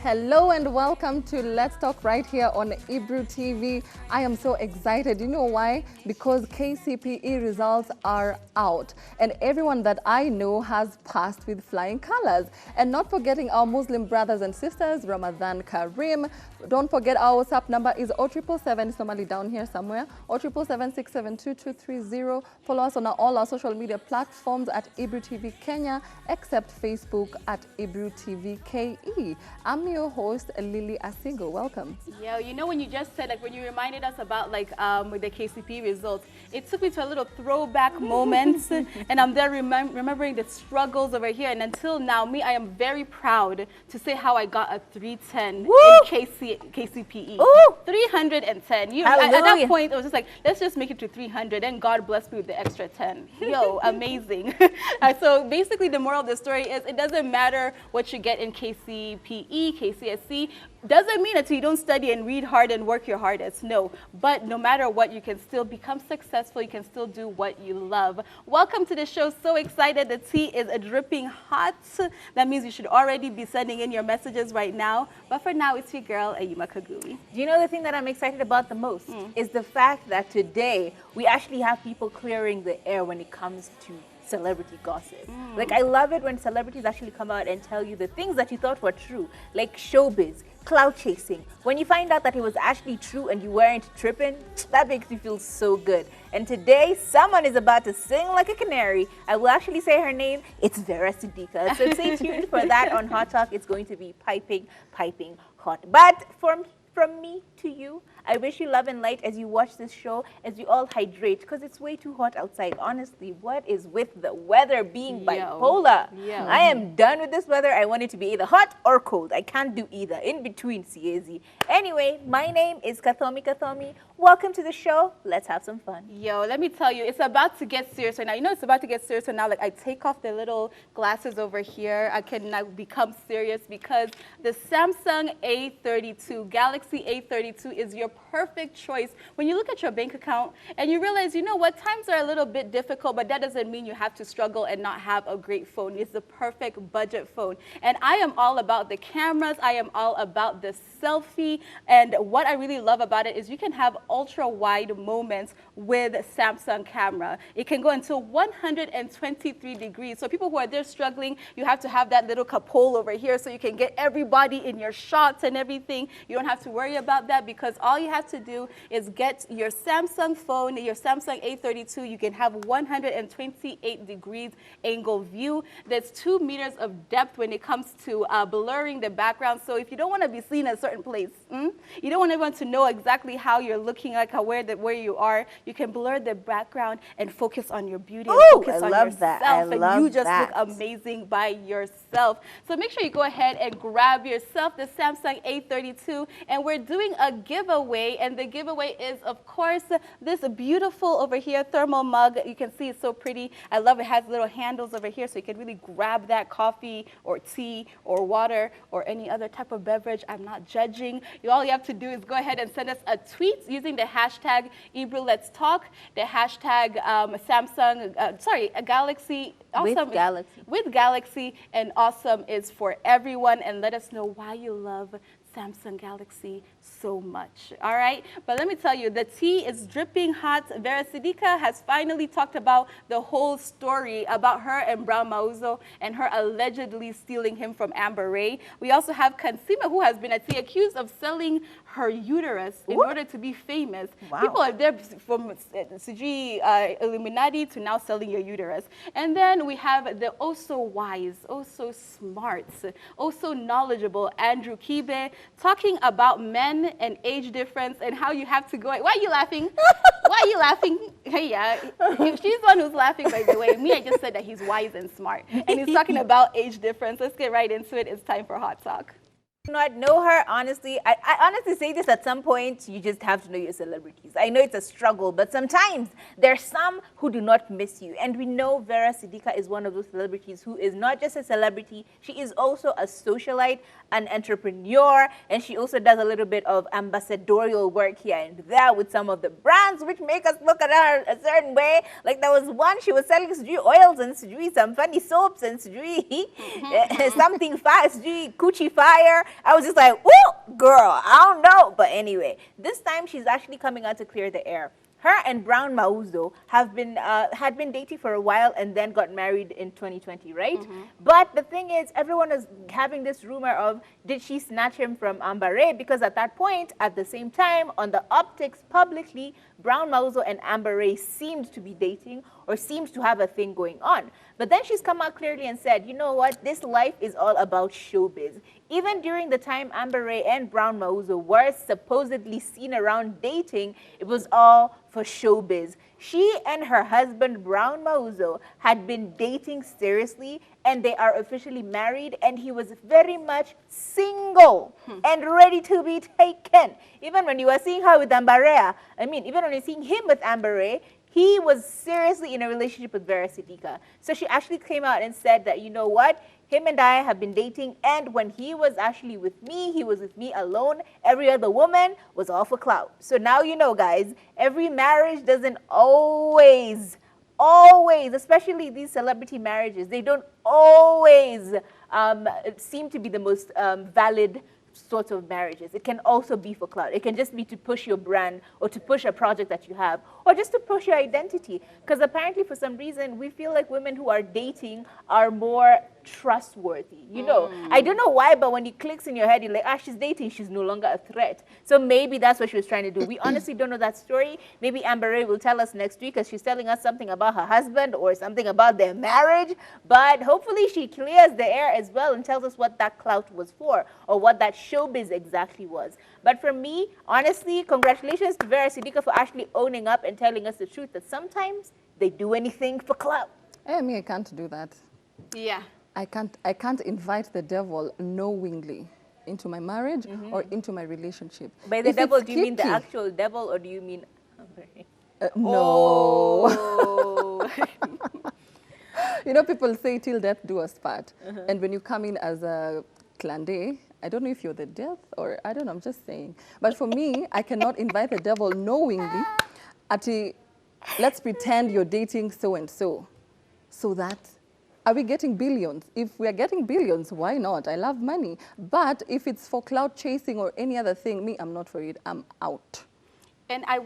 Hello and welcome to Let's Talk right here on Ebru TV. I am so excited. You know why? Because KCPE results are out and everyone that I know has passed with flying colors. And not forgetting our Muslim brothers and sisters, Ramadan Kareem. Don't forget our WhatsApp number is 0777, it's normally down here somewhere, 0777 Follow us on all our social media platforms at Ebru TV Kenya, except Facebook at Ebru TV KE. I'm your host, Lily Asigo. Welcome. Yeah, you know when you just said, like when you reminded us about with the KCP results, it took me to a little throwback moment and I'm there remembering the struggles over here. And until now, I am very proud to say how I got a 310 Woo! in KCPE. Ooh! 310. At that point, it was just like, let's just make it to 300 and God bless me with the extra 10. Yo, amazing. So basically the moral of the story is it doesn't matter what you get in KCPE, KCSE, doesn't mean until you don't study and read hard and work your hardest. No, but no matter what, you can still become successful. You can still do what you love. Welcome to the show. So excited. The tea is dripping hot. That means you should already be sending in your messages right now. But for now, it's your girl, Ayuma Kagui. Do you know the thing that I'm excited about the most is the fact that today we actually have people clearing the air when it comes to celebrity gossip. Like, I love it when celebrities actually come out and tell you the things that you thought were true, like showbiz, clout chasing. When you find out that it was actually true and you weren't tripping, that makes you feel so good. And today, someone is about to sing like a canary. I will actually say her name. It's Vera Sidika. So stay tuned for that on Hot Talk. It's going to be piping hot. But from me to you, I wish you love and light as you watch this show, as you all hydrate, because it's way too hot outside. Honestly, what is with the weather being bipolar? I am done with this weather. I want it to be either hot or cold. I can't do either. In between, Siezi. Anyway, my name is Kathomi. Welcome to the show. Let's have some fun. Yo, let me tell you, it's about to get serious right now. You know it's about to get serious right now. Like, I take off the little glasses over here. I can now become serious because the Samsung A32, Galaxy A32 is your perfect choice when you look at your bank account and you realize, you know what, times are a little bit difficult, but that doesn't mean you have to struggle and not have a great phone. It's the perfect budget phone. And I am all about the cameras. I am all about the selfie. And what I really love about it is you can have ultra wide moments with Samsung camera. It can go until 123 degrees. So people who are there struggling, you have to have that little cupola over here so you can get everybody in your shots and everything. You don't have to worry about that because all you have to do is get your Samsung phone, your Samsung A32. You can have 128 degrees angle view. There's 2 meters of depth when it comes to blurring the background. So if you don't want to be seen at a certain place, you don't want everyone to know exactly how you're looking, like where you are, you can blur the background and focus on your beauty and focus on yourself. And you just look amazing by yourself. So make sure you go ahead and grab yourself the Samsung A32, and we're doing a giveaway, and the giveaway is, of course, this beautiful over here thermal mug. You can see it's so pretty. I love it. It has little handles over here so you can really grab that coffee or tea or water or any other type of beverage. I'm not judging. All you have to do is go ahead and send us a tweet using the hashtag Ebru Let's Talk, the hashtag Galaxy. Awesome with Galaxy, and awesome is for everyone, and let us know why you love Samsung Galaxy so much. All right, but let me tell you, the tea is dripping hot. Vera Sidika has finally talked about the whole story about her and Mauzo and her allegedly stealing him from Amberay. We also have Kassimer, who has been accused of selling her uterus in order to be famous. People are there from Illuminati to now selling your uterus. And then we have the so wise, so smart, so knowledgeable Andrew Kibbe talking about men and age difference and how you have to go. Why are you laughing? Why are you laughing? Yeah, she's the one who's laughing, by the way. Me, I just said that he's wise and smart. And he's talking about age difference. Let's get right into it. It's time for Hot Talk. Not know her, honestly. I honestly say this, at some point you just have to know your celebrities. I know it's a struggle, but sometimes there's some who do not miss you, and we know Vera Sidika is one of those celebrities who is not just a celebrity, she is also a socialite, an entrepreneur, and she also does a little bit of ambassadorial work here and there with some of the brands which make us look at her a certain way. Like, there was one, she was selling oils and some funny soaps and something fire, Coochie Fire. I was just like, woo, girl, I don't know. But anyway, this time she's actually coming out to clear the air. Her and Brown Mauzo have been had been dating for a while and then got married in 2020, right? But the thing is, everyone is having this rumor of, did she snatch him from Amberay? Because at that point, at the same time, on the optics publicly, Brown Mauzo and Amberay seemed to be dating or seemed to have a thing going on. But then she's come out clearly and said, you know what, this life is all about showbiz. Even during the time Amberay and Brown Mauzo were supposedly seen around dating, it was all for showbiz. She and her husband, Brown Mauzo, had been dating seriously, and they are officially married, and he was very much single and ready to be taken. Even when you were seeing her with Amberay, even when you're seeing him with Amberay, he was seriously in a relationship with Vera Sidika. So she actually came out and said that, you know what, him and I have been dating, and when he was actually with me, he was with me alone. Every other woman was all for clout. So now you know, guys, every marriage doesn't always, especially these celebrity marriages, they don't always seem to be the most valid sorts of marriages. It can also be for clout. It can just be to push your brand or to push a project that you have or just to push your identity. Because apparently for some reason we feel like women who are dating are more trustworthy. You know, I don't know why, but when it clicks in your head, you're like, she's dating, she's no longer a threat. So maybe that's what she was trying to do. We honestly don't know that story. Maybe Amberay will tell us next week because she's telling us something about her husband or something about their marriage. But hopefully she clears the air as well and tells us what that clout was for or what that showbiz exactly was. But for me, honestly, congratulations to Vera Sidika for actually owning up and telling us the truth that sometimes they do anything for clout. I can't do that. Yeah. I can't invite the devil knowingly into my marriage or into my relationship. By the If devil, it's do you mean the Kibbe, actual devil or do you mean Amberay? No. Oh. You know, people say till death do us part. And when you come in as a clandé, I don't know if you're the death or I don't know, I'm just saying. But for me, I cannot invite the devil knowingly. Let's pretend you're dating so-and-so. So that, are we getting billions? If we are getting billions, why not? I love money. But if it's for cloud chasing or any other thing, I'm not for it. I'm out. And I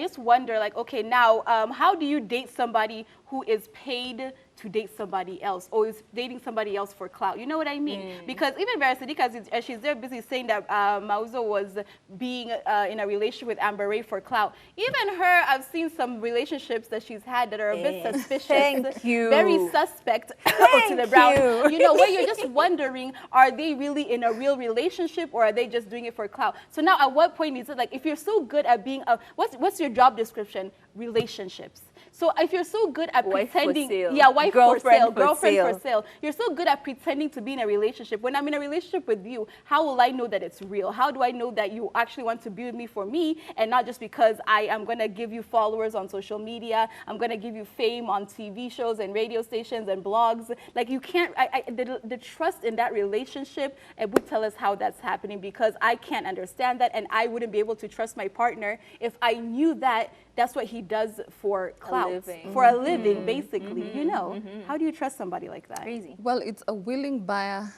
just wonder, like, okay, now, how do you date somebody who is paid to date somebody else or is dating somebody else for clout? You know what I mean? Because even Vera Sidika, as she's there busy saying that Mauzo was being in a relationship with Amberay for clout. Even her, I've seen some relationships that she's had that are a bit suspicious. Thank you. Very suspect to the brown. You know, where you're just wondering, are they really in a real relationship or are they just doing it for clout? So now at what point is it like, if you're so good at being what's your job description? Relationships. So if you're so good at pretending, wife girlfriend for sale, you're so good at pretending to be in a relationship. When I'm in a relationship with you, how will I know that it's real? How do I know that you actually want to be with me for me and not just because I am going to give you followers on social media, I'm going to give you fame on TV shows and radio stations and blogs. Like you can't, the trust in that relationship, it would tell us how that's happening because I can't understand that and I wouldn't be able to trust my partner if I knew that that's what he does for clout, for a living, basically. You know, how do you trust somebody like that? Crazy. Well, it's a willing buyer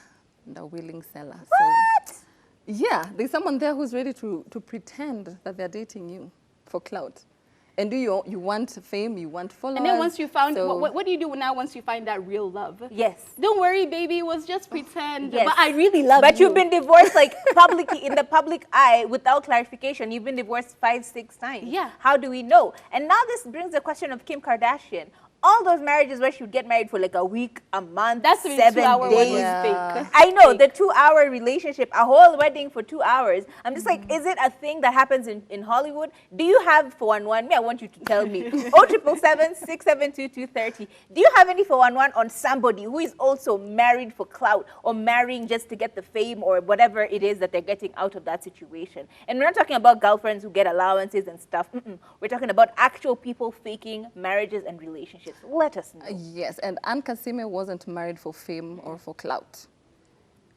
and a willing seller. What? So, yeah, there's someone there who's ready to pretend that they're dating you for clout. And do you want fame, you want followers. And then once you found, what do you do now once you find that real love? Yes. Don't worry, baby, it was just pretend. Yes. But I really love you. But you've been divorced like publicly, in the public eye, without clarification. You've been divorced 5-6 times. Yeah. How do we know? And now this brings the question of Kim Kardashian. All those marriages where she would get married for like a week, a month, That's 7 2-hour days. one was fake. I know, Fake. the 2-hour relationship, a whole wedding for 2 hours. I'm just like, is it a thing that happens in Hollywood? Do you have 411? Me, I want you to tell me. 0777-672-230. Do you have any 411 on somebody who is also married for clout or marrying just to get the fame or whatever it is that they're getting out of that situation? And we're not talking about girlfriends who get allowances and stuff. We're talking about actual people faking marriages and relationships. Let us know. Yes, and Kassimer wasn't married for fame or for clout.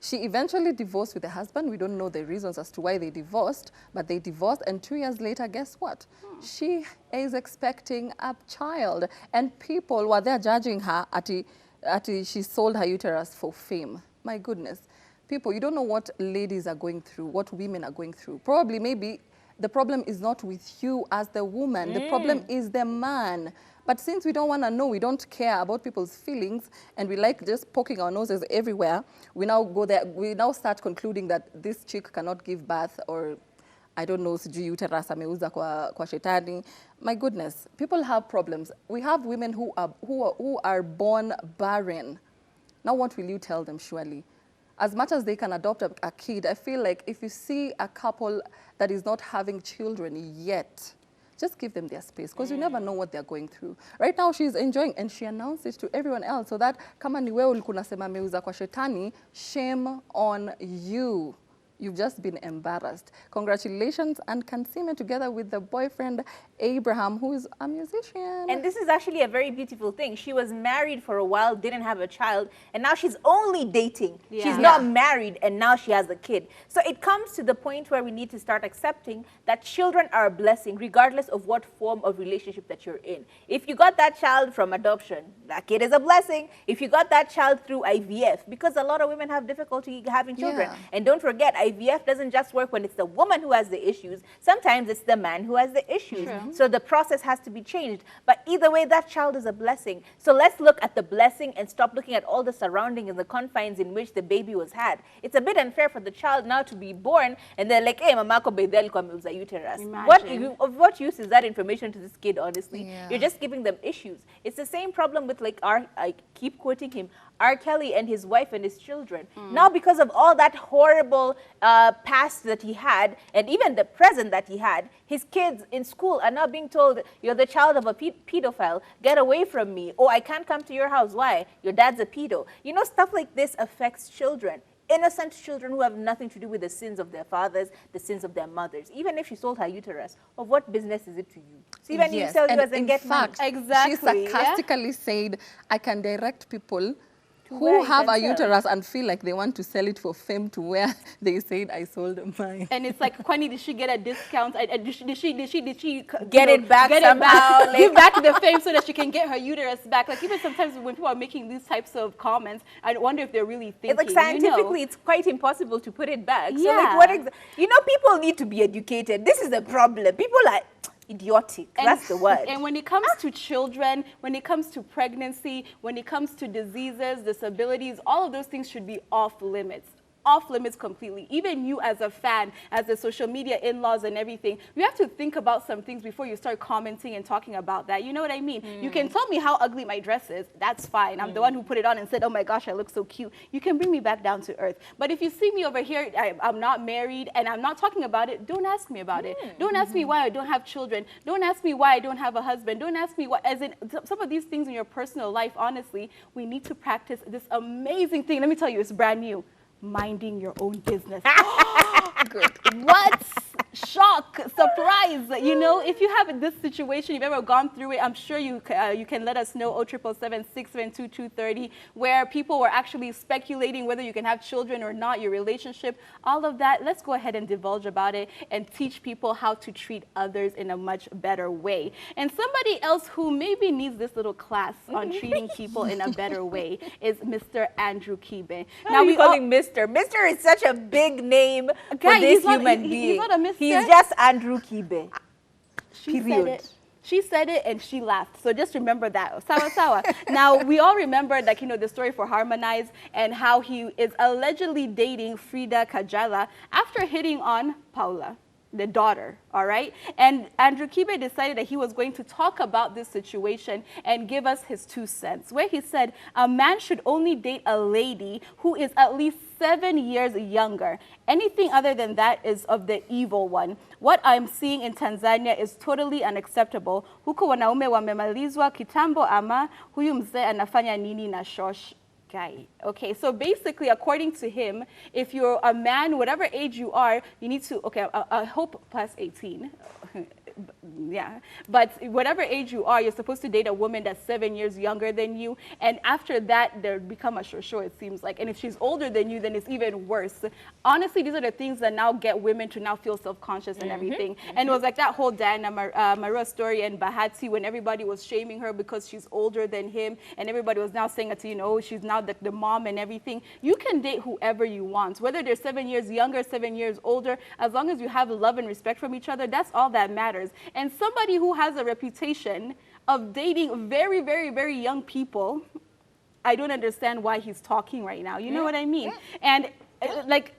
She eventually divorced with her husband. We don't know the reasons as to why they divorced, but they divorced, and 2 years later, guess what? She is expecting a child, and people were there judging her at she sold her uterus for fame. My goodness. people, you don't know what ladies are going through, what women are going through. Probably, maybe, the problem is not with you as the woman. The problem is the man. But since we don't want to know, we don't care about people's feelings, and we like just poking our noses everywhere, we now go there, we now start concluding that this chick cannot give birth, or I don't know, sijui uterus ameuza kwa shetani. My goodness, people have problems. We have women who are born barren. Now what will you tell them, surely? As much as they can adopt a kid, I feel like if you see a couple that is not having children yet, just give them their space, because you never know what they're going through. Right now, she's enjoying, and she announced it to everyone else, so that kama ni wewe ulikuwa unasema ameuza kwa shetani, shame on you. You've just been embarrassed. Congratulations, and Kassimer together with the boyfriend, Abraham, who is a musician. And this is actually a very beautiful thing. She was married for a while, didn't have a child, and now she's only dating. Yeah. She's not married, and now she has a kid. So it comes to the point where we need to start accepting that children are a blessing, regardless of what form of relationship that you're in. If you got that child from adoption, that kid is a blessing. If you got that child through IVF, because a lot of women have difficulty having children. Yeah. And don't forget, IVF doesn't just work when it's the woman who has the issues. Sometimes it's the man who has the issues. True. So the process has to be changed. But either way, that child is a blessing. So let's look at the blessing and stop looking at all the surrounding and the confines in which the baby was had. It's a bit unfair for the child now to be born and they're like, hey, mamako bedel kwa ameuza uterus. Of what use is that information to this kid, honestly? Yeah. You're just giving them issues. It's the same problem with, like, I keep quoting him, R. Kelly and his wife and his children. Now, because of all that horrible past that he had, and even the present that he had, his kids in school are now being told, you're the child of a pedophile, get away from me. Oh, I can't come to your house. Why? Your dad's a pedo. You know, stuff like this affects children. Innocent children who have nothing to do with the sins of their fathers, the sins of their mothers. Even if she sold her uterus, of what business is it to you? So even you sell yours and get money. Exactly. She sarcastically said, I can direct people who have a uterus and feel like they want to sell it for fame to where they said I sold mine. And it's like, Kwani, did she get a discount? Did she get it back somehow? Give back the fame so that she can get her uterus back. Like, even sometimes when people are making these types of comments, I wonder if they're really thinking. It's like, scientifically, it's quite impossible to put it back. So Yeah. like, you know, people need to be educated. This is the problem. People are idiotic. That's the word. And when it comes to children, when it comes to pregnancy, when it comes to diseases, disabilities, all of those things should be off limits. Off limits completely. Even you as a fan, as the social media in-laws and everything, you have to think about some things before you start commenting and talking about that. You know what I mean? You can tell me how ugly my dress is. That's fine. I'm the one who put it on and said, oh my gosh, I look so cute. You can bring me back down to earth. But if you see me over here, I'm not married and I'm not talking about it, don't ask me about it. Don't ask me why I don't have children. Don't ask me why I don't have a husband. Don't ask me what, as in some of these things in your personal life, honestly, we need to practice this amazing thing. Let me tell you, it's brand new. Minding your own business. Good. What? Shock, surprise. You know, if you have this situation, you've ever gone through it, I'm sure you can let us know, 0777-672-230, where people were actually speculating whether you can have children or not, your relationship, all of that. Let's go ahead and divulge about it and teach people how to treat others in a much better way. And somebody else who maybe needs this little class on treating people in a better way is Mr. Andrew Kibbe. Now we call him Mr. Mr. is such a big name for this human being. He's not a Mr. He's just Andrew Kibbe. She said it. She said it and she laughed. So just remember that. Sawa sawa. Now, we all remember, like, you know, the story for Harmonize and how he is allegedly dating Frida Kajala after hitting on Paula, the daughter, all right? And Andrew Kibbe decided that he was going to talk about this situation and give us his 2 cents, where he said a man should only date a lady who is at least 7 years younger. Anything other than that is of the evil one. What I'm seeing in Tanzania is totally unacceptable. Huko wanaume wamemalizwa kitambo ama huyu mzee anafanya nini na shosh guy. Okay, so basically, according to him, if you're a man, whatever age you are, you need to, okay, I hope plus 18. yeah. But whatever age you are, you're supposed to date a woman that's 7 years younger than you. And after that, they become a sure, it seems like. And if she's older than you, then it's even worse. Honestly, these are the things that now get women to now feel self-conscious and everything. And it was like that whole Diana Marua story and Bahati when everybody was shaming her because she's older than him. And everybody was now saying that, you know, she's now the mom and everything. You can date whoever you want, whether they're 7 years younger, 7 years older, as long as you have love and respect from each other, that's all that matters. And somebody who has a reputation of dating very, very, very young people, I don't understand why he's talking right now. You know what I mean? And like,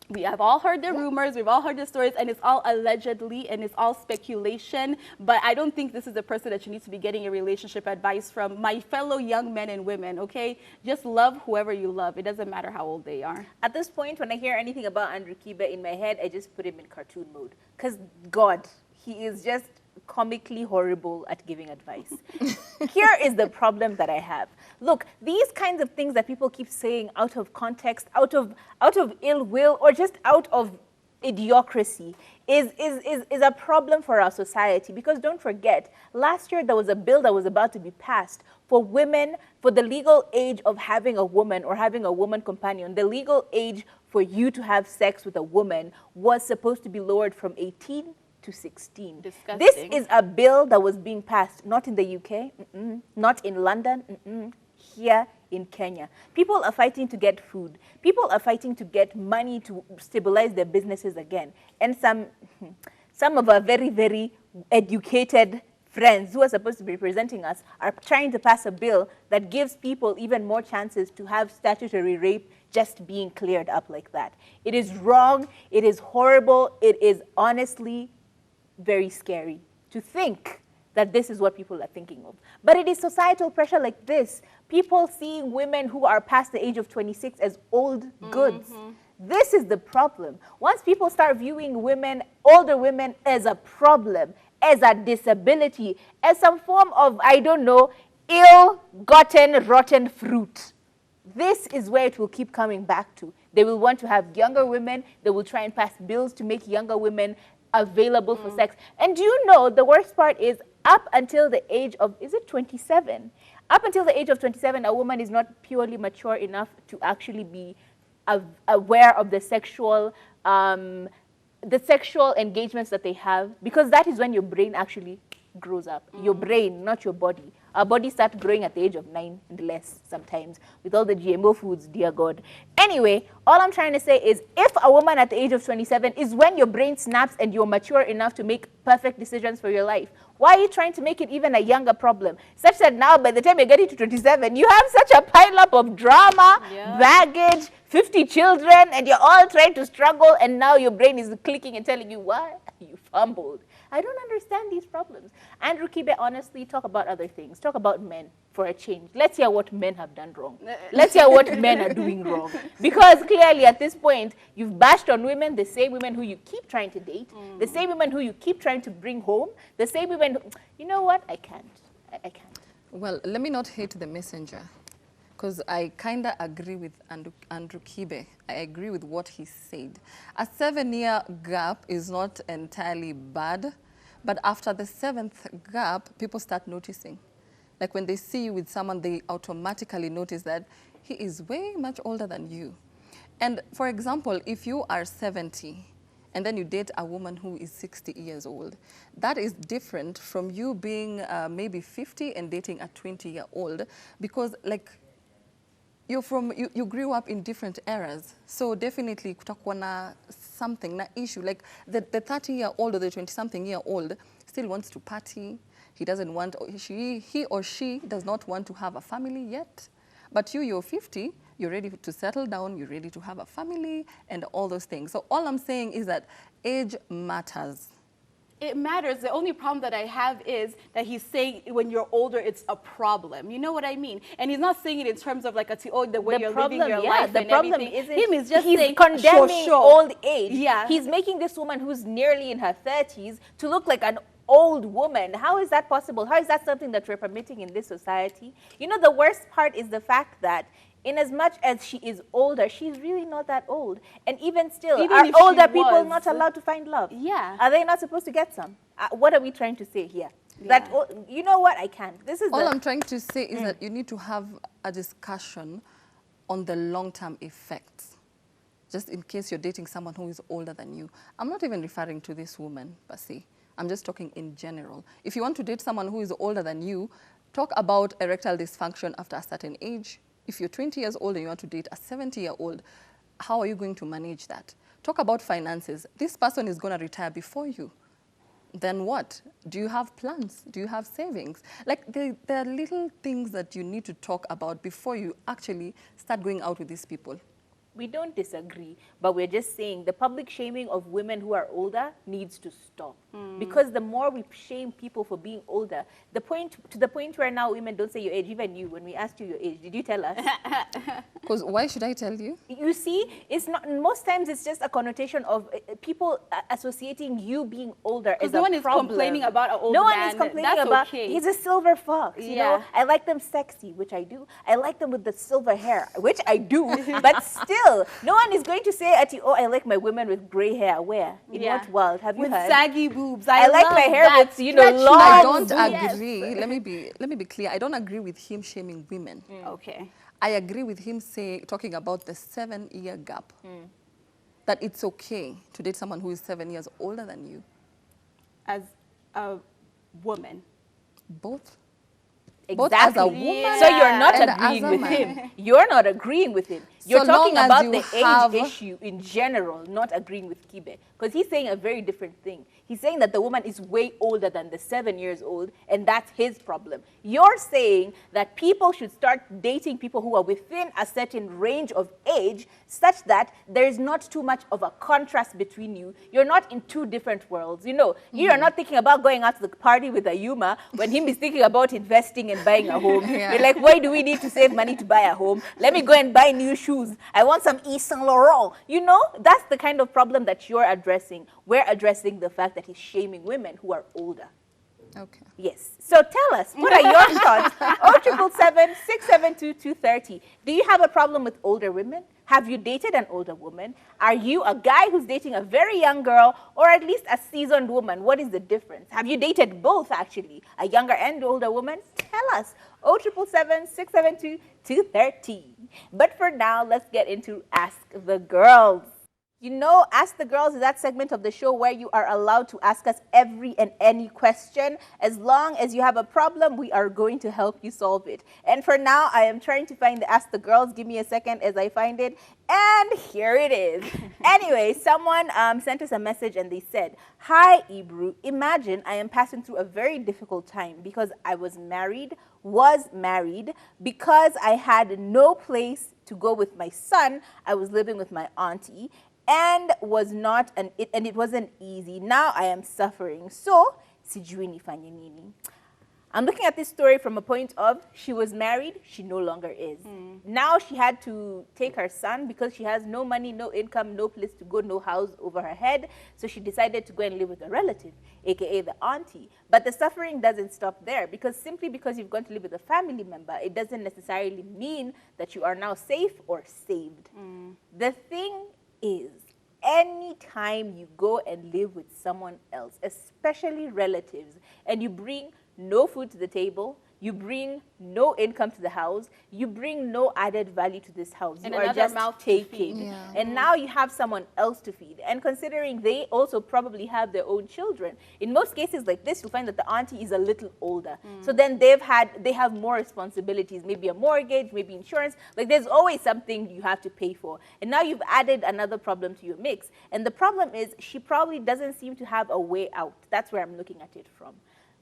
we have all heard the rumors, we've all heard the stories, and it's all allegedly and it's all speculation. But I don't think this is the person that you need to be getting a relationship advice from. My fellow young men and women, okay? Just love whoever you love. It doesn't matter how old they are. At this point, when I hear anything about Andrew Kibbe in my head, I just put him in cartoon mode. Because God, he is just comically horrible at giving advice. Here is the problem that I have. Look, these kinds of things that people keep saying out of context, out of ill will, or just out of idiocracy is a problem for our society. Because don't forget, last year there was a bill that was about to be passed for women, for the legal age of having a woman or having a woman companion. The legal age for you to have sex with a woman was supposed to be lowered from 18 to 16. Disgusting. This is a bill that was being passed, not in the UK, not in London, here in Kenya. People are fighting to get food. People are fighting to get money to stabilize their businesses again. And some of our very, very educated friends who are supposed to be representing us are trying to pass a bill that gives people even more chances to have statutory rape just being cleared up like that. It is wrong. It is horrible. It is honestly very scary to think that this is what people are thinking of. But it is societal pressure like this. People seeing women who are past the age of 26 as old goods. This is the problem. Once people start viewing women, older women, as a problem, as a disability, as some form of, I don't know, ill-gotten, rotten fruit, this is where it will keep coming back to. They will want to have younger women. They will try and pass bills to make younger women available for sex. And do you know, the worst part is, up until the age of, is it 27? Up until the age of 27, a woman is not purely mature enough to actually be aware of the sexual engagements that they have, because that is when your brain actually grows up. Your brain, not your body. Our bodies start growing at the age of 9 and less sometimes with all the GMO foods, dear God. Anyway, all I'm trying to say is if a woman at the age of 27 is when your brain snaps and you're mature enough to make perfect decisions for your life, why are you trying to make it even a younger problem? Such that now by the time you're getting to 27, you have such a pile-up of drama, baggage, 50 children, and you're all trying to struggle, and now your brain is clicking and telling you, why? You fumbled. I don't understand these problems. Andrew Kibbe, honestly, talk about other things. Talk about men for a change. Let's hear what men have done wrong. Let's hear what men are doing wrong. Because clearly at this point, you've bashed on women, the same women who you keep trying to date, the same women who you keep trying to bring home, the same women who, you know what? I can't. I can't. Well, let me not hate the messenger, because I kind of agree with Andrew Kibbe. I agree with what he said. A 7-year gap is not entirely bad, but after the 7th gap, people start noticing. Like when they see you with someone, they automatically notice that he is way much older than you. And for example, if you are 70 and then you date a woman who is 60 years old, that is different from you being maybe 50 and dating a 20-year-old, because like, you grew up in different eras, so definitely kutakuwa na something, na issue. Like the 30-year-old or the 20-something-year-old still wants to party. He doesn't want, he or she does not want to have a family yet. But you're 50, you're ready to settle down, you're ready to have a family and all those things. So all I'm saying is that age matters. It matters. The only problem that I have is that he's saying when you're older, it's a problem. You know what I mean? And he's not saying it in terms of like the way you're living your life the and problem everything. isn't, him is just he's saying condemning old age. Yeah. He's making this woman who's nearly in her 30s to look like an old woman. How is that possible? How is that something that we're permitting in this society? You know, the worst part is the fact that In as much as she is older, she's really not that old. And even still, Even are if she older people was. not allowed to find love? Yeah. Are they not supposed to get some? What are we trying to say here? Yeah. That, you know what, I can't. This is All I'm trying to say is that you need to have a discussion on the long-term effects, just in case you're dating someone who is older than you. I'm not even referring to this woman, per se. I'm just talking in general. If you want to date someone who is older than you, talk about erectile dysfunction after a certain age. If you're 20 years old and you want to date a 70-year-old, how are you going to manage that? Talk about finances. This person is going to retire before you. Then what? Do you have plans? Do you have savings? Like, there are little things that you need to talk about before you actually start going out with these people. We don't disagree, but we're just saying the public shaming of women who are older needs to stop. Because the more we shame people for being older, to the point where now women don't say your age. Even you, when we asked you your age, did you tell us? Because why should I tell you? You see, it's not. Most times, it's just a connotation of people associating you being older as a no one is problem. complaining about an old No one man. is complaining That's about. okay. He's a silver fox. You know, I like them sexy, which I do. I like them with the silver hair, which I do. But still, no one is going to say at you, oh, I like my women with gray hair. Where? In what world? Have you with heard? saggy boobs. I like my hair that. with, you know, Stretchy long. I don't boobs. agree. Let me be clear. I don't agree with him shaming women. Okay. I agree with him talking about the 7-year gap. That it's okay to date someone who is 7 years older than you. As a woman. Both. Exactly. Both as a woman So you're not and agreeing as a with man. him. You're not agreeing with him. You're So talking long as about you the have- age issue in general, not agreeing with Kibbe. Because he's saying a very different thing. He's saying that the woman is way older than the 7 years old, and that's his problem. You're saying that people should start dating people who are within a certain range of age, such that there's not too much of a contrast between you. You're not in two different worlds. You know, you're not thinking about going out to the party with a Yuma when him is thinking about investing and buying a home. You're like, why do we need to save money to buy a home? Let me go and buy new shoes. I want some Yves Saint Laurent. You know, that's the kind of problem that you're addressing. We're addressing the fact that he's shaming women who are older. Okay. Yes. So tell us, what are your thoughts? 0777-672-230. Do you have a problem with older women? Have you dated an older woman? Are you a guy who's dating a very young girl, or at least a seasoned woman? What is the difference? Have you dated both, actually, a younger and older woman? Tell us. 0777-672-230. But for now, let's get into Ask the Girls. You know, Ask the Girls is that segment of the show where you are allowed to ask us every and any question. As long as you have a problem, we are going to help you solve it. And for now, I am trying to find the Ask the Girls. Give me a second as I find it. And here it is. Anyway, someone sent us a message and they said, "Hi, Ebru. Imagine I am passing through a very difficult time because I was married, because I had no place to go with my son. I was living with my auntie. And it wasn't easy. Now I am suffering. So, sijui nifanye nini." I'm looking at this story from a point of she was married, she no longer is. Now she had to take her son because she has no money, no income, no place to go, no house over her head. So she decided to go and live with a relative, aka the auntie. But the suffering doesn't stop there, because simply because you've gone to live with a family member, it doesn't necessarily mean that you are now safe or saved. The thing is, anytime you go and live with someone else, especially relatives, and you bring no food to the table, you bring no income to the house, you bring no added value to this house. And you are another just mouth to taking. feed. And now you have someone else to feed. And considering they also probably have their own children, in most cases like this, you'll find that the auntie is a little older. So then they have more responsibilities, maybe a mortgage, maybe insurance. Like, there's always something you have to pay for. And now you've added another problem to your mix. And the problem is she probably doesn't seem to have a way out. That's where I'm looking at it from.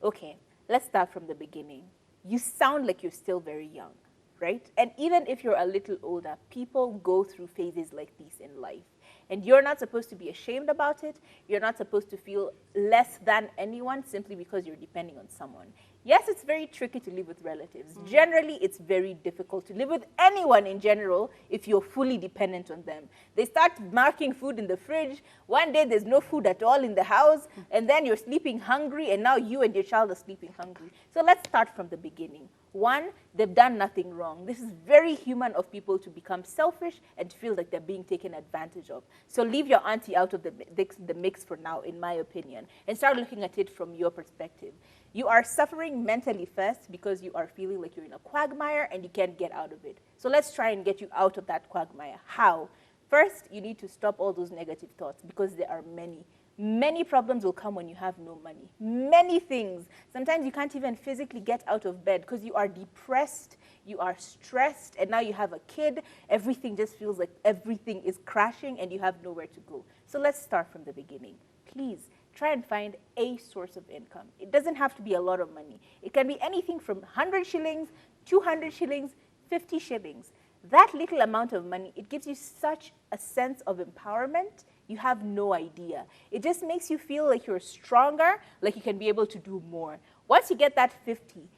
Okay, let's start from the beginning. You sound like you're still very young, right? And even if you're a little older, people go through phases like these in life. And you're not supposed to be ashamed about it. You're not supposed to feel less than anyone simply because you're depending on someone. Yes, it's very tricky to live with relatives. Generally, it's very difficult to live with anyone in general if you're fully dependent on them. They start marking food in the fridge. One day, there's no food at all in the house, and then you're sleeping hungry, and now you and your child are sleeping hungry. So let's start from the beginning. One, they've done nothing wrong. This is very human of people to become selfish and to feel like they're being taken advantage of. So leave your auntie out of the mix for now, in my opinion, and start looking at it from your perspective. You are suffering mentally first because you are feeling like you're in a quagmire and you can't get out of it. So let's try and get you out of that quagmire. How? First, you need to stop all those negative thoughts because there are many. Many problems will come when you have no money. Many things. Sometimes you can't even physically get out of bed because you are depressed, you are stressed, and now you have a kid. Everything just feels like everything is crashing and you have nowhere to go. So let's start from the beginning. Please, try and find a source of income. It doesn't have to be a lot of money. It can be anything from 100 shillings, 200 shillings, 50 shillings. That little amount of money, it gives you such a sense of empowerment, you have no idea. It just makes you feel like you're stronger, like you can be able to do more. Once you get that 50,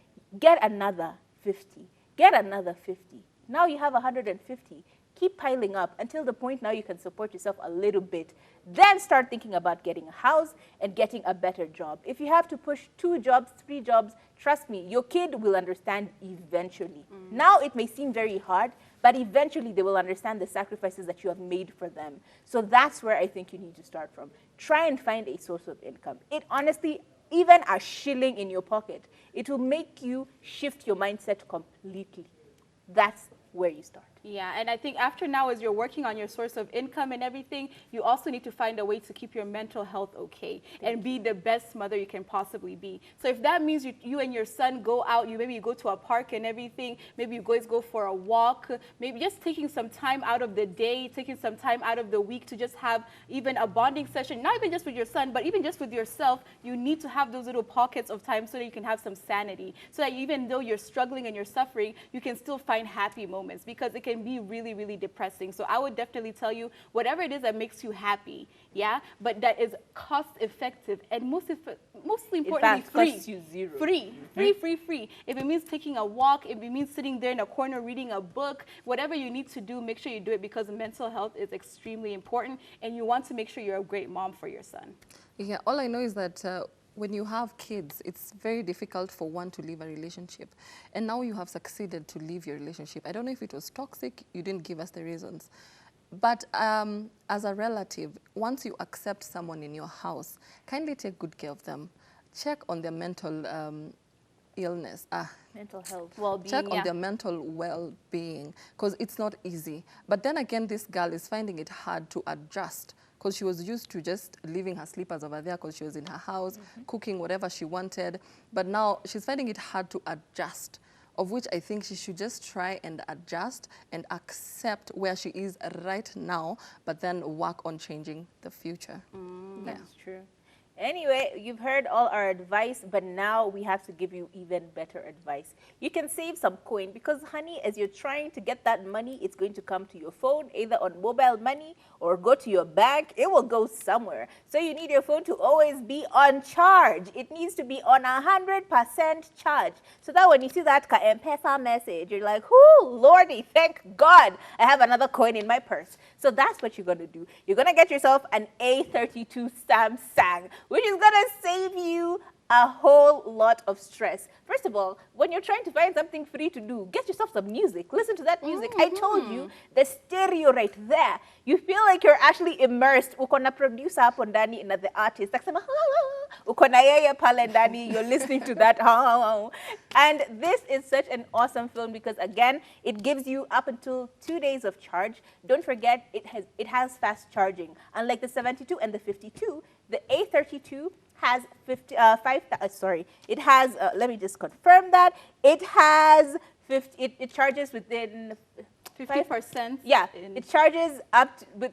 get another 50, get another 50. Now you have 150. Keep piling up until the point now you can support yourself a little bit. Then start thinking about getting a house and getting a better job. If you have to push 2 jobs, 3 jobs, trust me, your kid will understand eventually. Now it may seem very hard, but eventually they will understand the sacrifices that you have made for them. So that's where I think you need to start from. Try and find a source of income. It honestly, even a shilling in your pocket, it will make you shift your mindset completely. That's where you start. Yeah, and I think after now, as you're working on your source of income and everything, you also need to find a way to keep your mental health okay and be the best mother you can possibly be. So if that means you and your son go out, maybe you go to a park and everything, maybe you guys go for a walk, maybe just taking some time out of the day, taking some time out of the week to just have even a bonding session, not even just with your son, but even just with yourself. You need to have those little pockets of time so that you can have some sanity, so that even though you're struggling and you're suffering, you can still find happy moments, because it can be really, really depressing. So I would definitely tell you, whatever it is that makes you happy, yeah, but that is cost effective and mostly importantly free. Costs you zero. Free. If it means taking a walk, if it means sitting there in a corner reading a book, whatever you need to do, make sure you do it, because mental health is extremely important, and you want to make sure you're a great mom for your son. Yeah, all I know is that when you have kids, it's very difficult for one to leave a relationship. And now you have succeeded to leave your relationship. I don't know if it was toxic, you didn't give us the reasons. But as a relative, once you accept someone in your house, kindly take good care of them. Check on their mental illness. Mental health. Well-being, Check on their mental well-being, because it's not easy. But then again, this girl is finding it hard to adjust, because she was used to just leaving her slippers over there because she was in her house, cooking whatever she wanted. But now she's finding it hard to adjust, of which I think she should just try and adjust and accept where she is right now, but then work on changing the future. That's true. Anyway, you've heard all our advice, but now we have to give you even better advice. You can save some coin because, honey, as you're trying to get that money, it's going to come to your phone, either on mobile money or go to your bank. It will go somewhere. So you need your phone to always be on charge. It needs to be on 100% charge. So that when you see that M-Pesa message, you're like, whoo, Lordy, thank God I have another coin in my purse. So that's what you're going to do. You're going to get yourself an A32 Samsung, which is going to save you a whole lot of stress. First of all, when you're trying to find something free to do, get yourself some music. Listen to that music. I told you, the stereo right there. You feel like you're actually immersed. Uko na producer hapo ndani na the artist. Akisema, uko na yeye pale ndani. You're listening to that. And this is such an awesome film because, again, it gives you up until 2 days of charge. Don't forget, it has fast charging. Unlike the 72 and the 52, the A32 has it has, let me just confirm that, it has it charges within 50%. Yeah, it charges up to, but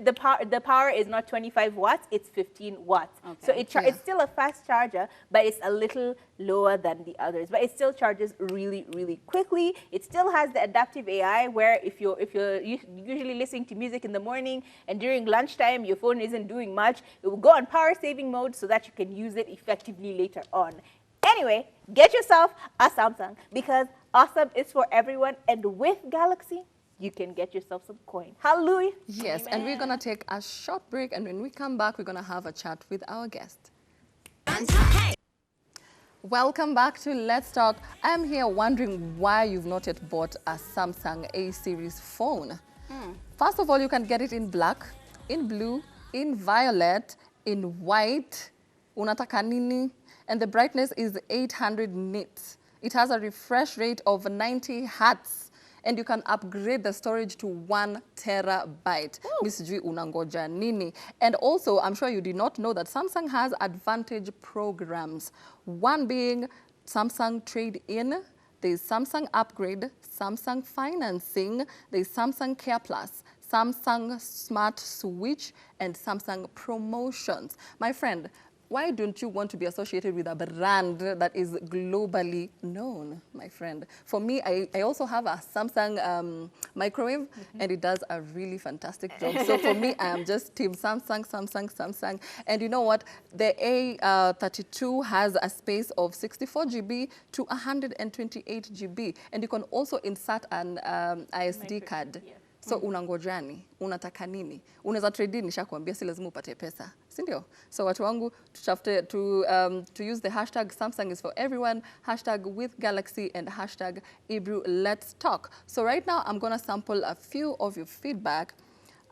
the power is not 25 watts, it's 15 watts. Okay. So it's still a fast charger, but it's a little lower than the others. But it still charges really, really quickly. It still has the adaptive AI where if you're usually listening to music in the morning and during lunchtime your phone isn't doing much, it will go on power saving mode so that you can use it effectively later on. Anyway, get yourself a Samsung because awesome is for everyone. And with Galaxy, you can get yourself some coin. Hallelujah. Yes, Amen. and we're going to take a short break. And when we come back, we're going to have a chat with our guest. Welcome back to Let's Talk. I'm here wondering why you've not yet bought a Samsung A series phone. First of all, you can get it in black, in blue, in violet, in white, unataka nini, and the brightness is 800 nits. It has a refresh rate of 90 hertz. And you can upgrade the storage to 1 terabyte. Miss Sijui unangoja nini. And also, I'm sure you did not know that Samsung has advantage programs. One being Samsung Trade-In, there's Samsung Upgrade, Samsung Financing, there's Samsung Care Plus, Samsung Smart Switch, and Samsung Promotions. My friend, why don't you want to be associated with a brand that is globally known, my friend? For me, I also have a Samsung microwave, and it does a really fantastic job. So for me, I am just team Samsung, Samsung, Samsung. And you know what? The A32 has a space of 64 GB to 128 GB. And you can also insert an ISD card. Yeah. So unangojani, unataka nini? Unaweza trade in, nishakwambia si lazima upate pesa. Si ndio? So watu wangu tutafute to use the hashtag Samsung is for everyone, hashtag with Galaxy, and hashtag Ebru Let's Talk. So right now I'm going to sample a few of your feedback.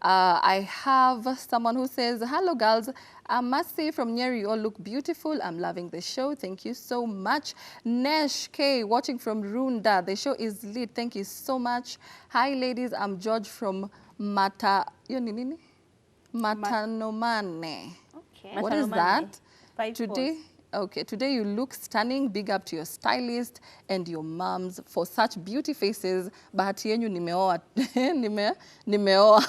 I have someone who says, hello girls, I must say from Nyeri you all look beautiful. I'm loving the show. Thank you so much. Nesh K, watching from Runda. The show is lit. Thank you so much. Hi ladies, I'm George from Matanomane. Okay. What is that? 5 Today, okay, today you look stunning. Big up to your stylist and your moms for such beauty faces. Bahati yenyu nimeoa. Nimeoa.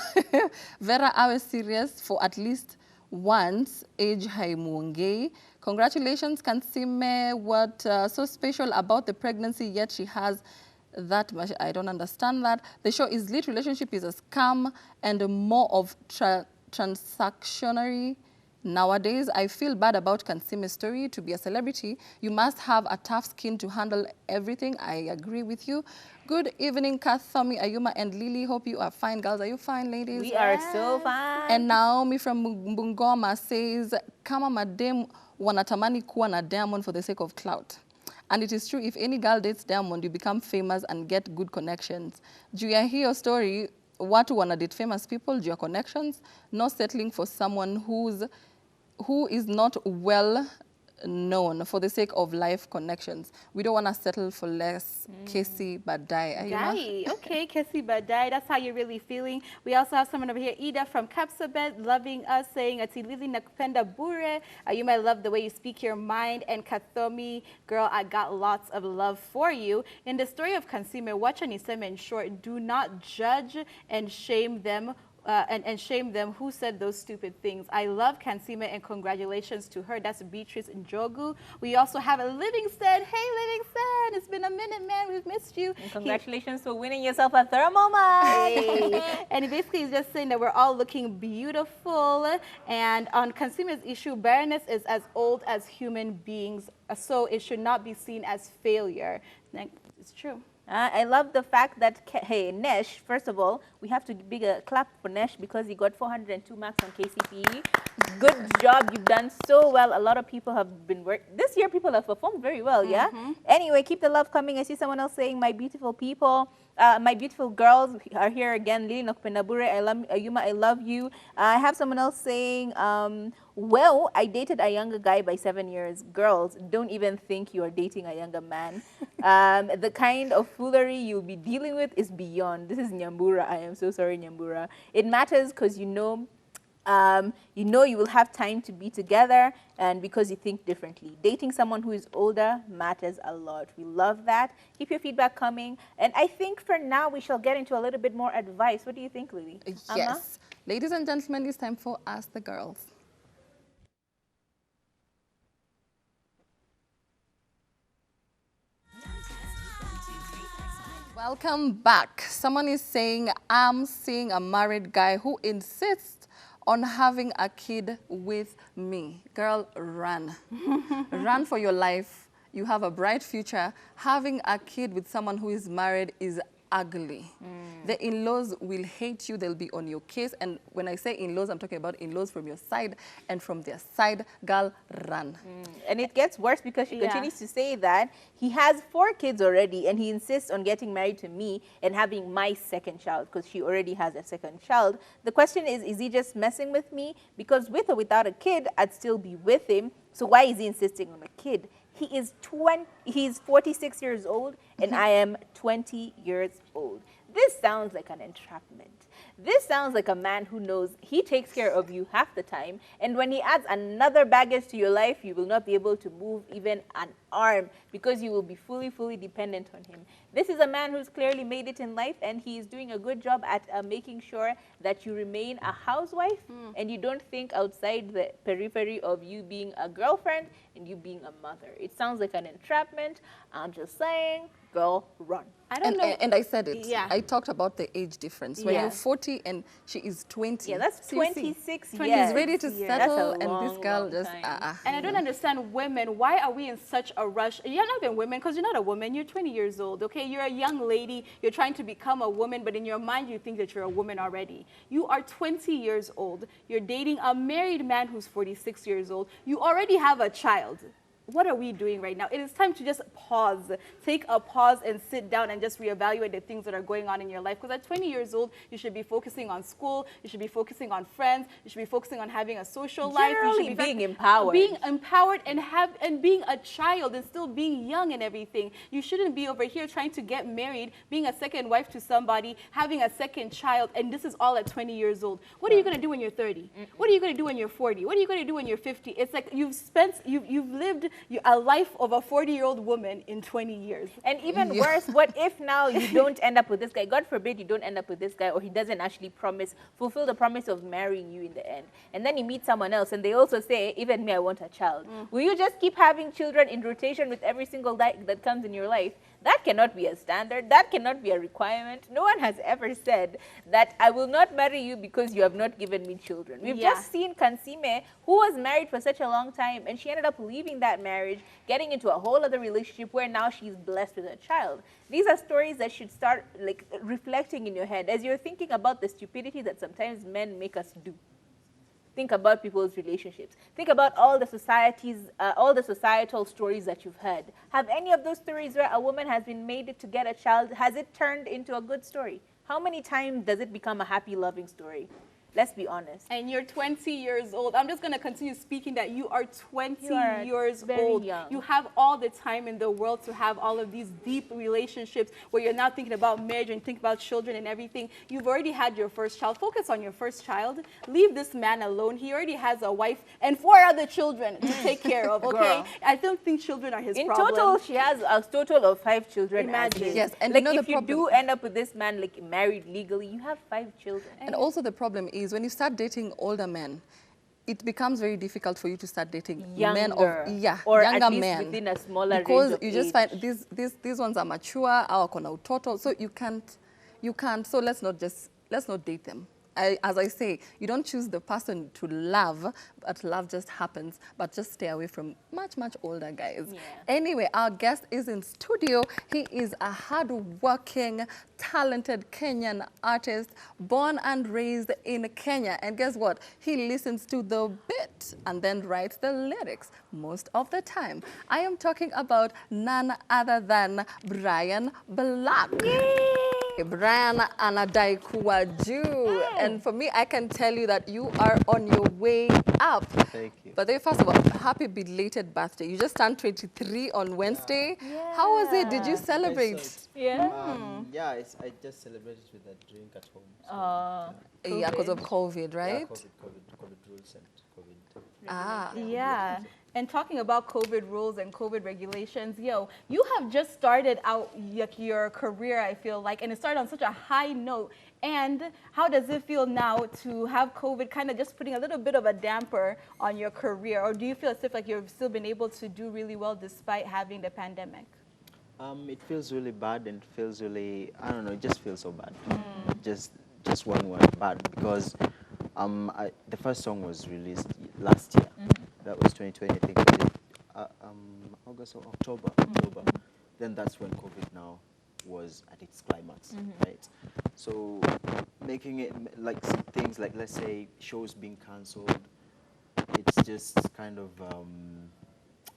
Vera, I was serious for at least once. Age haimuongei. Congratulations, Kassimer. What so special about the pregnancy, yet she has that much? I don't understand that. The show is lit. Relationship is a scam and more of transactionary. Nowadays, I feel bad about Kassimer's story. To be a celebrity, you must have a tough skin to handle everything. I agree with you. Good evening, Kathomi, Ayuma, and Lily. Hope you are fine, girls. Are you fine, ladies? We are so fine. And Naomi from Bungoma says, kama madem wanatamani kuwa na Diamond for the sake of clout. And it is true, if any girl dates Diamond, you become famous and get good connections. Do you hear your story? Watu wanna date famous people, do your connections, not settling for someone who is not well known for the sake of life connections. We don't want to settle for less. Kesi Badai. Guy. Okay, Kesi Badai. That's how you're really feeling. We also have someone over here, Ida from Kapsabet, loving us, saying, Atilili nakupenda bure. You might love the way you speak your mind. And Kathomi, girl, I got lots of love for you. In the story of Kassimer, watch Aniseme in short, do not judge and shame them. And shame them who said those stupid things. I love Kassimer and congratulations to her. That's Beatrice Njogu. We also have a Livingston. Hey, Livingston, it's been a minute, man. We've missed you. And congratulations for winning yourself a thermal mic. Hey. And basically, he's just saying that we're all looking beautiful. And on Kassimer's issue, barrenness is as old as human beings, so it should not be seen as failure. It's true. I love the fact that, hey, Nesh, first of all, we have to give a clap for Nesh because he got 402 marks on KCP. Good job. You've done so well. A lot of people have been this year, people have performed very well, yeah? Anyway, keep the love coming. I see someone else saying, my beautiful people, my beautiful girls are here again. Lili Nokpenabure, I love Ayuma, I love you. I have someone else saying, well, I dated a younger guy by 7 years. Girls, don't even think you are dating a younger man. The kind of foolery you'll be dealing with is beyond. This is Nyambura. I am so sorry, Nyambura. It matters because you know you will have time to be together and because you think differently. Dating someone who is older matters a lot. We love that. Keep your feedback coming. And I think for now we shall get into a little bit more advice. What do you think, Lily? Yes. Ladies and gentlemen, it's time for Ask the Girls. Welcome back. Someone is saying, I'm seeing a married guy who insists on having a kid with me. Girl, run. Run for your life. you have a bright future. Having a kid with someone who is married is ugly. The in-laws will hate you. They'll be on your case. And when I say in-laws, I'm talking about in-laws from your side and from their side. Girl, run. And it gets worse because she continues to say that he has 4 kids already and he insists on getting married to me and having my second child because she already has a second child. The question is he just messing with me? Because with or without a kid, I'd still be with him. So why is he insisting on a kid? He's 46 years old and I am 20 years old. This sounds like an entrapment. This sounds like a man who knows he takes care of you half the time, and when he adds another baggage to your life, you will not be able to move even an arm because you will be fully dependent on him. This is a man who's clearly made it in life, and he is doing a good job at making sure that you remain a housewife and you don't think outside the periphery of you being a girlfriend and you being a mother. It sounds like an entrapment. I'm just saying, girl, run. I don't know. And I said it. Yeah. I talked about the age difference. When you're 40 and she is 20. Yeah, that's so you see, 26 He's years. ready to settle, That's a and this girl long just... time. And I don't understand women. Why are we in such a rush? You're not even women because you're not a woman. You're 20 years old, okay? You're a young lady. You're trying to become a woman, but in your mind, you think that you're a woman already. You are 20 years old. You're dating a married man who's 46 years old. You already have a child. What are we doing right now? It is time to just pause, take a pause and sit down and just reevaluate the things that are going on in your life. Because at 20 years old, you should be focusing on school, you should be focusing on friends, you should be focusing on having a social life. You should be being empowered. Being empowered and being a child and still being young and everything. You shouldn't be over here trying to get married, being a second wife to somebody, having a second child, and this is all at 20 years old. What are you going to do when you're 30? What are you going to do when you're 40? What are you going to do when you're 50? It's like you've lived a life of a 40-year-old woman in 20 years. And even worse, what if now you don't end up with this guy? God forbid you don't end up with this guy, or he doesn't actually fulfill the promise of marrying you in the end. And then you meet someone else and they also say, even me, I want a child. Will you just keep having children in rotation with every single guy that comes in your life? That cannot be a standard. That cannot be a requirement. No one has ever said that I will not marry you because you have not given me children. We've just seen Kassimer, who was married for such a long time, and she ended up leaving that marriage, getting into a whole other relationship where now she's blessed with a child. These are stories that should start like reflecting in your head as you're thinking about the stupidity that sometimes men make us do. Think about people's relationships. Think about all the societal stories that you've heard. Have any of those stories where a woman has been made to get a child, has it turned into a good story? How many times does it become a happy, loving story? Let's be honest. And you're 20 years old. I'm just going to continue speaking that you are 20 years very old. young. You have all the time in the world to have all of these deep relationships where you're not thinking about marriage and think about children and everything. You've already had your first child. Focus on your first child. Leave this man alone. He already has a wife and 4 other children to take care of, okay? Girl. I don't think children are his problem. In total, she has a total of 5 children. Imagine. Yes, and like you know if the you problem. do end up with this man like married legally, you have 5 children. And also the problem is when you start dating older men, it becomes very difficult for you to start dating men of or younger at least men within a smaller because range of you just age. find these ones are mature, our kona utoto, so you can't. So let's not date them. As I say, you don't choose the person to love, but love just happens. But just stay away from much older guys. Yeah. Anyway, our guest is in studio. He is a hard-working, talented Kenyan artist, born and raised in Kenya. And guess what? He listens to the beat and then writes the lyrics most of the time. I am talking about none other than Brian Black. Brian anadai kuwa juu. And for me, I can tell you that you are on your way up. Thank you. But then first of all, happy belated birthday. You just turned 23 on Wednesday. Yeah. How was it? Did you celebrate? Yeah. I just celebrated with a drink at home. So, Yeah, because of COVID, right? yeah, COVID rules and COVID. Ah. Yeah. And talking about COVID rules and COVID regulations, you have just started out your career, I feel like, and it started on such a high note. And how does it feel now to have COVID kind of just putting a little bit of a damper on your career? Or do you feel as if like you've still been able to do really well despite having the pandemic? It feels really bad and feels really, I don't know, it just feels so bad. Just one word, bad, because the first song was released last year. That was 2020, I think. August or October. Then that's when COVID now was at its climax, right? So making it like some things like, let's say, shows being cancelled, it's just kind of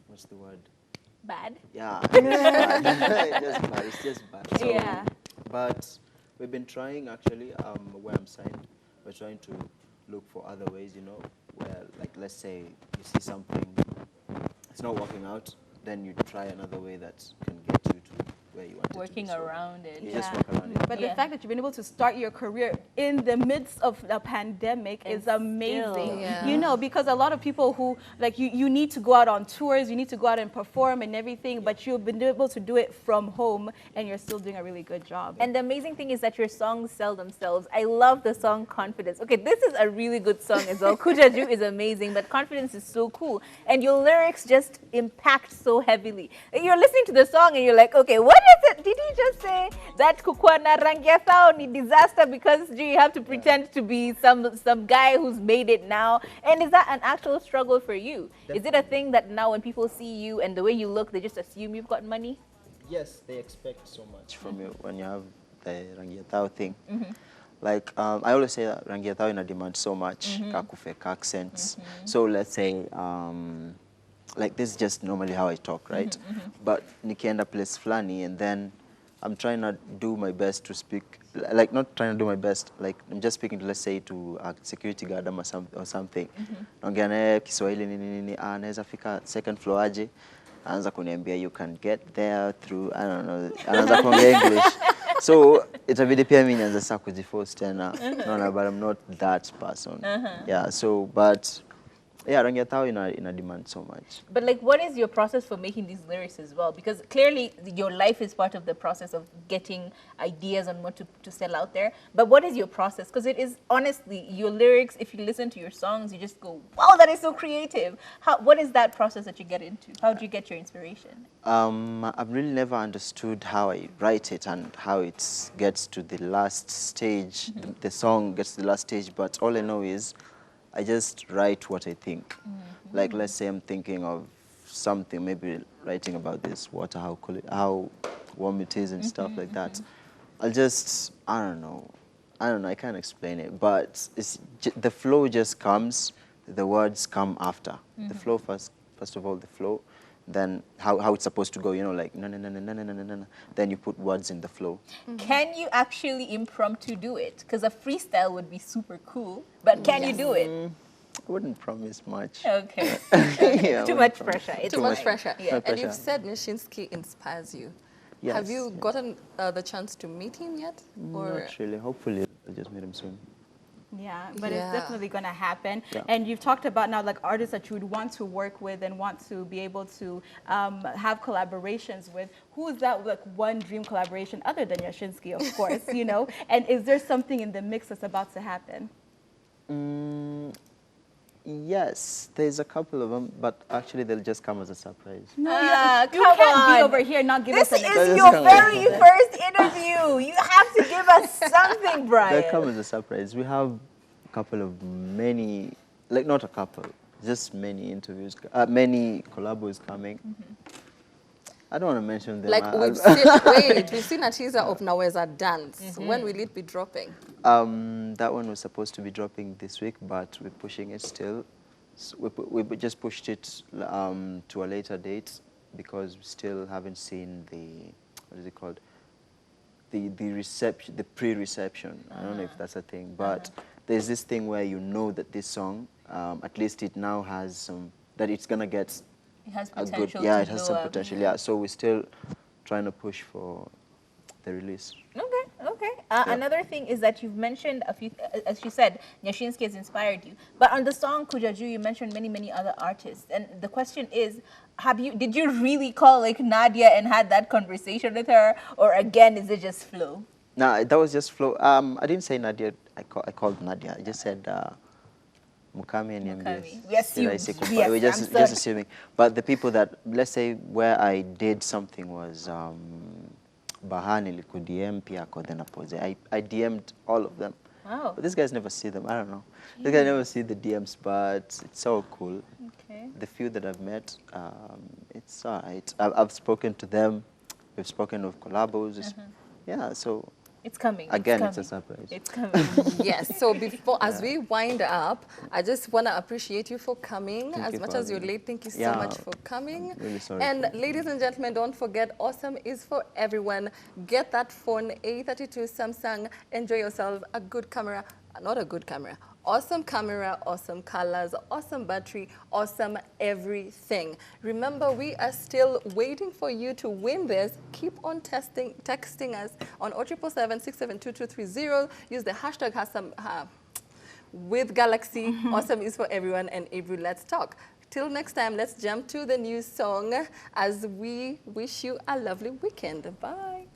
what's the word? Bad. Yeah, it's just bad. So, Yeah. but we've been trying actually. Where I'm signed, we're trying to look for other ways. You know, where like, let's say you see something, it's not working out, then you try another way that can get you to where you want it Working to be. So around it. you just work around it. But the fact that you've been able to start your career in the midst of the pandemic is amazing. Yeah. You know, because a lot of people who, like, you need to go out on tours, you need to go out and perform and everything, but you've been able to do it from home and you're still doing a really good job. And the amazing thing is that your songs sell themselves. I love the song Confidence. Okay, this is a really good song as well. Kujaju is amazing, but Confidence is so cool. And your lyrics just impact so heavily. You're listening to the song and you're like, okay, what is it? Did he just say that kukua na rangi ya sao ni disaster because you have to pretend to be some guy who's made it now? And is that an actual struggle for you? Definitely. Is it a thing that now when people see you and the way you look, they just assume you've got money? Yes, they expect so much from you when you have the rangi ya tao thing. Like, I always say that rangi ya tao ina demand so much, kakufek accents. So let's say, like this is just normally how I talk, right? But nikienda place flani and then I'm trying to do my best to speak, like not trying to do my best, like I'm just speaking to, let's say, to a security guard or something. Naongea naye Kiswahili nini, anaweza fika second floor aje, anaanza kuniambia you can get there through, I don't know, anaanza kuongea English. So itabidi pia mimi nianze sasa kujiforce tena. No, but I'm not that person. Yeah, so but yeah, rangi ya tao ina demand so much. But like, what is your process for making these lyrics as well? Because clearly your life is part of the process of getting ideas on what to sell out there. But what is your process? Because it is, honestly, your lyrics, if you listen to your songs, you just go, wow, that is so creative. What is that process that you get into? How do you get your inspiration? I've really never understood how I write it and how it gets to the last stage. The song gets to the last stage, but all I know is I just write what I think. Like, let's say I'm thinking of something, maybe writing about this water, how warm it is and stuff like that. I'll just, I don't know, I can't explain it, but the flow just comes, the words come after. The flow first of all, the flow, then how it's supposed to go, you know, like no, then you put words in the flow. Can you actually impromptu do it? Because a freestyle would be super cool, but can you do it? I wouldn't promise much. Okay. Yeah, Too much pressure. It's Too much fine. pressure. Yeah. And you've said Nyashinsky inspires you. Yes, Have you yes. gotten the chance to meet him yet? Or Not really. Hopefully, I'll just meet him soon. Yeah, but Yeah. it's definitely going to happen. Yeah. And you've talked about now like artists that you would want to work with and want to be able to have collaborations with. Who is that like one dream collaboration other than Yashinsky, of course, you know? And is there something in the mix that's about to happen? Yes, there's a couple of them, but actually they'll just come as a surprise. No, you come can't on. be over here and not give This us an is Just your come very on. first interview. You have to give us something, Brian. They'll come as a surprise. We have a couple of many, like not a couple, just many interviews, many collabos coming. I don't want to mention them. like we've seen a teaser of Naweza Dance. When will it be dropping? That one was supposed to be dropping this week, but we're pushing it still. So we just pushed it to a later date because we still haven't seen the, what is it called? The reception, the pre-reception. I don't know if that's a thing, but there's this thing where you know that this song, at least it now has some, that it's gonna get It has a potential good, yeah, to it has blow some up. potential, yeah. So we're still trying to push for the release. Okay. Another thing is that you've mentioned a few, as you said, Nyashinsky has inspired you. But on the song Kujaju, you mentioned many other artists. And the question is, did you really call like Nadia and had that conversation with her? Or again, is it just flow? No, that was just flow. I didn't say Nadia. I called Nadia. I just said Mukami and Mukami. We assumed. We're We just assuming. But the people that, let's say, where I did something was Bahani Liku pia then I DM'd all of them. Wow. But these guys never see them. I don't know. These guys never see the DMs, but it's so cool. Okay. the few that I've met, it's all right. I've spoken to them. We've spoken of collabos. Yeah, so It's coming. again, it's it's a coming. surprise. It's coming. Yes, so before, as we wind up, I just want to appreciate you for coming. Thank As you much for as you're having me. late, thank you so Yeah, much for coming. I'm really sorry And for- ladies and gentlemen, don't forget, awesome is for everyone. Get that phone, A32 Samsung. Enjoy yourself. A good camera, not a good camera. Awesome camera, awesome colors, awesome battery, awesome everything. Remember, we are still waiting for you to win this. Keep on texting us on 0777-672-230. Use the hashtag with Galaxy. Awesome is for everyone, and Ebru, let's talk. Till next time, let's jump to the new song as we wish you a lovely weekend. Bye.